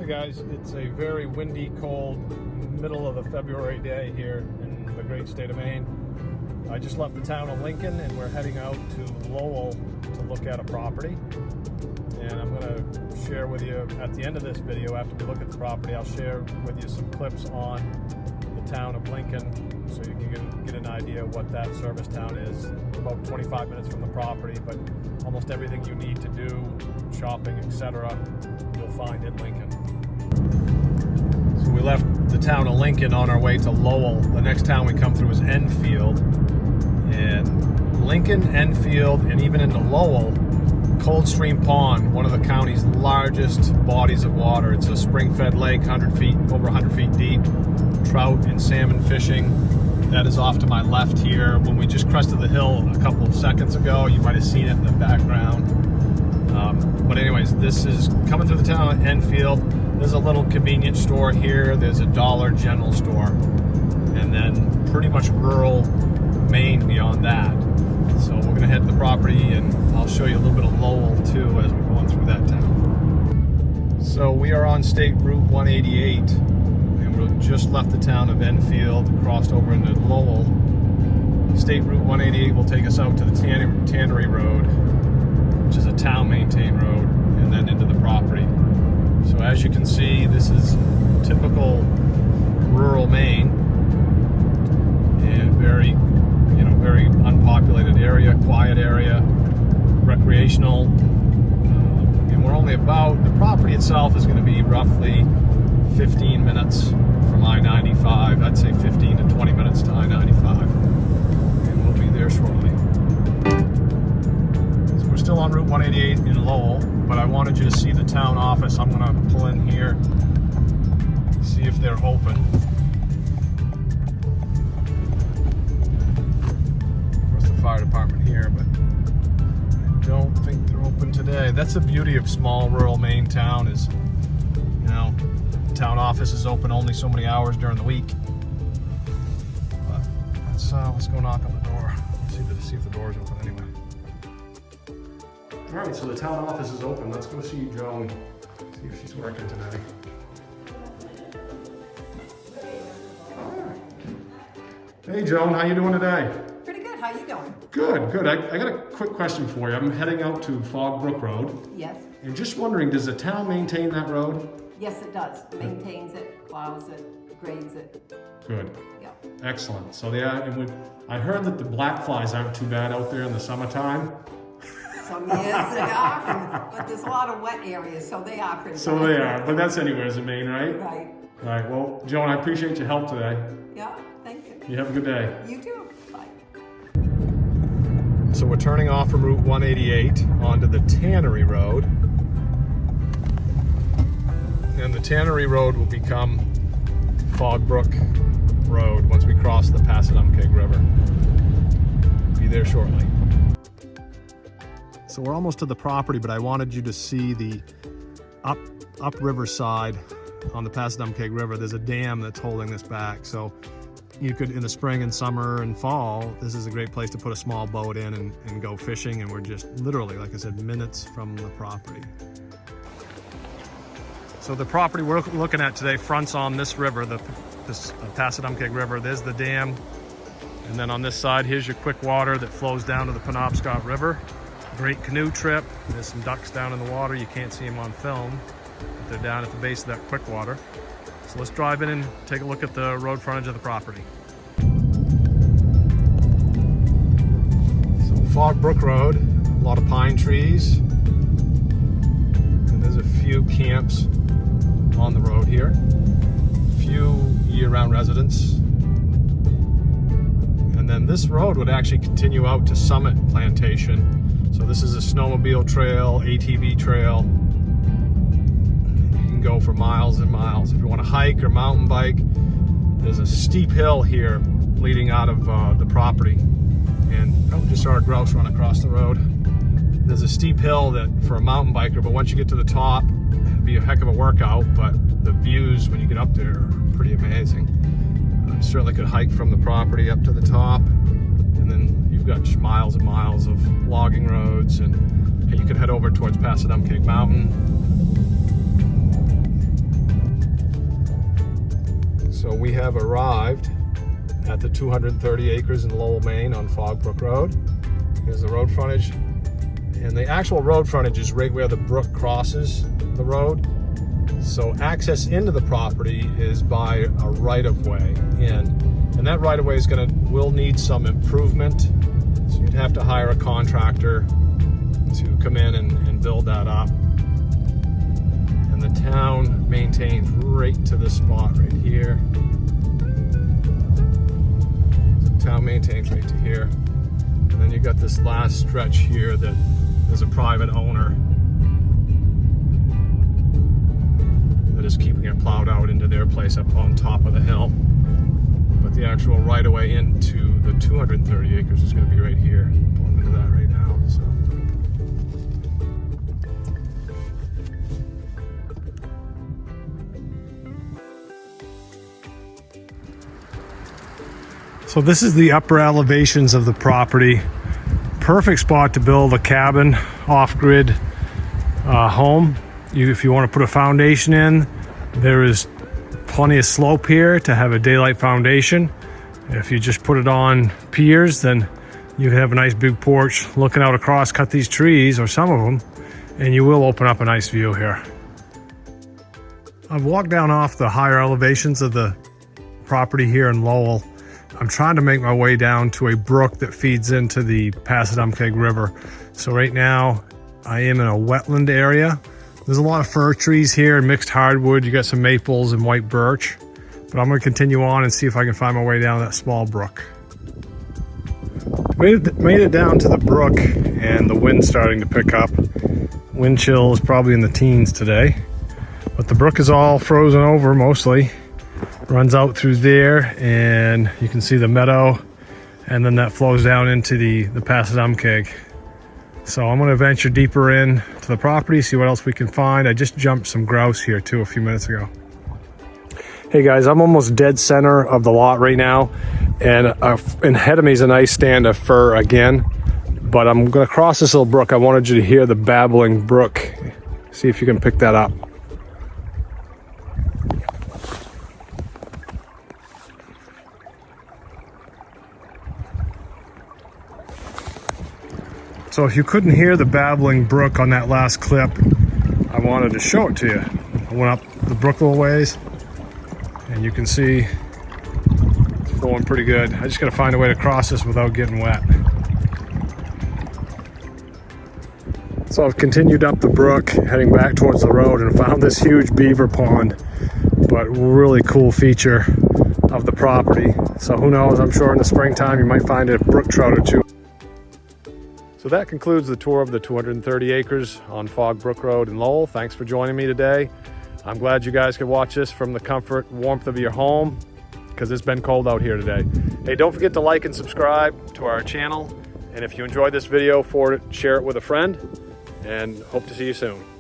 Hey guys, it's a very windy, cold, middle of the February day here in the great state of Maine. I just left the town of Lincoln and we're heading out to Lowell to look at a property. And I'm going to share with you at the end of this video, after we look at the property, I'll share with you some clips on the town of Lincoln so you can get an idea of what that service town is. About 25 minutes from the property, but almost everything you need to do, shopping, etc., you'll find in Lincoln. So we left the town of Lincoln on our way to Lowell. The next town we come through is Enfield. And Lincoln, Enfield, and even into Lowell, Cold Stream Pond, one of the county's largest bodies of water. It's a spring-fed lake, over 100 feet deep. Trout and salmon fishing. That is off to my left here. When we just crested the hill a couple of seconds ago, you might have seen it in the background. But anyways, this is coming through the town of Enfield. There's a little convenience store here. There's a Dollar General store. And then pretty much rural Maine beyond that. So we're going to head to the property and I'll show you a little bit of Lowell too as we're going through that town. So we are on State Route 188 and we just left the town of Enfield, crossed over into Lowell. State Route 188 will take us out to the Tannery Road, which is a town-maintained road, and then into the property. So as you can see, this is typical rural Maine, and very unpopulated area, quiet area, recreational. And we're only about, the property itself is going to be roughly 15 minutes from I-95. I'd say 15 to 20 minutes to I-95. And we'll be there shortly. So we're still on Route 188 in Lowell, but I wanted you to see the town office. I'm going to pull in here, see if they're open. Fire department here, but I don't think they're open today. That's the beauty of small rural Maine town is, town office is open only so many hours during the week. But let's go knock on the door. See if the door's open anyway. All right, so the town office is open. Let's go see Joan, see if she's working today. Hey Joan, how you doing today? How you doing? Good, good. I got a quick question for you. I'm heading out to Fogg Brook Road. Yes. And just wondering, does the town maintain that road? Yes, it does. Maintains it, plows it, grades it. Good. Yeah. Excellent. So I heard that the black flies aren't too bad out there in the summertime. Some years they are, but there's a lot of wet areas, so they are pretty So bad. they are, but that's anywhere in Maine, right? Right. All right. Well, Joan, I appreciate your help today. Yeah, thank you. You have a good day. You too. Bye. So we're turning off from Route 188 onto the Tannery Road. And the Tannery Road will become Fogg Brook Road once we cross the Passadumkeag River. Be there shortly. So we're almost to the property, but I wanted you to see the upriver side on the Passadumkeag River. There's a dam that's holding this back. So you could, in the spring and summer and fall, this is a great place to put a small boat in and go fishing. And we're just literally, like I said, minutes from the property. So the property we're looking at today fronts on this river, this Passadumkeag River. There's the dam. And then on this side, here's your quick water that flows down to the Penobscot River. Great canoe trip. There's some ducks down in the water. You can't see them on film, but they're down at the base of that quick water. So let's drive in and take a look at the road frontage of the property. So Fogg Brook Road, a lot of pine trees. And there's a few camps on the road here. A few year-round residents. And then this road would actually continue out to Summit Plantation. So this is a snowmobile trail, ATV trail. Go for miles and miles. If you want to hike or mountain bike, there's a steep hill here leading out of the property. And just saw a grouse run across the road. There's a steep hill that for a mountain biker, but once you get to the top, it'd be a heck of a workout, but the views when you get up there are pretty amazing. Certainly could hike from the property up to the top, and then you've got miles and miles of logging roads, and you could head over towards Passadumkeag Mountain. So we have arrived at the 230 acres in Lowell, Maine on Fogg Brook Road. Here's the road frontage. And the actual road frontage is right where the brook crosses the road. So access into the property is by a right-of-way in. And that right-of-way will need some improvement. So you'd have to hire a contractor to come in and build that up. And the town maintains right to this spot right here. The town maintains right to here. And then you got this last stretch here that is a private owner that is keeping it plowed out into their place up on top of the hill. But the actual right-of-way into the 230 acres is going to be right here. Pulling into that right now. So this is the upper elevations of the property. Perfect spot to build a cabin, off-grid home. If you want to put a foundation in, there is plenty of slope here to have a daylight foundation. If you just put it on piers, then you have a nice big porch looking out across, cut these trees, or some of them, and you will open up a nice view here. I've walked down off the higher elevations of the property here in Lowell. I'm trying to make my way down to a brook that feeds into the Passadumkeag River. So right now I am in a wetland area. There's a lot of fir trees here and mixed hardwood. You got some maples and white birch. But I'm going to continue on and see if I can find my way down that small brook. Made it down to the brook and the wind's starting to pick up. Wind chill is probably in the teens today. But the brook is all frozen over mostly. Runs out through there and you can see the meadow, and then that flows down into the Passadumkeag. So I'm going to venture deeper in to the property, see what else we can find. I just jumped some grouse here too a few minutes ago. Hey guys, I'm almost dead center of the lot right now, and ahead of me is a nice stand of fir again, but I'm going to cross this little brook. I wanted you to hear the babbling brook. See if you can pick that up. So if you couldn't hear the babbling brook on that last clip, I wanted to show it to you. I went up the brook a little ways, and you can see it's flowing pretty good. I just got to find a way to cross this without getting wet. So I've continued up the brook, heading back towards the road, and found this huge beaver pond, but really cool feature of the property. So who knows, I'm sure in the springtime you might find a brook trout or two. So that concludes the tour of the 230 acres on Fogg Brook Road in Lowell. Thanks for joining me today. I'm glad you guys could watch this from the comfort and warmth of your home, because it's been cold out here today. Hey, don't forget to like and subscribe to our channel. And if you enjoyed this video, share it with a friend, and hope to see you soon.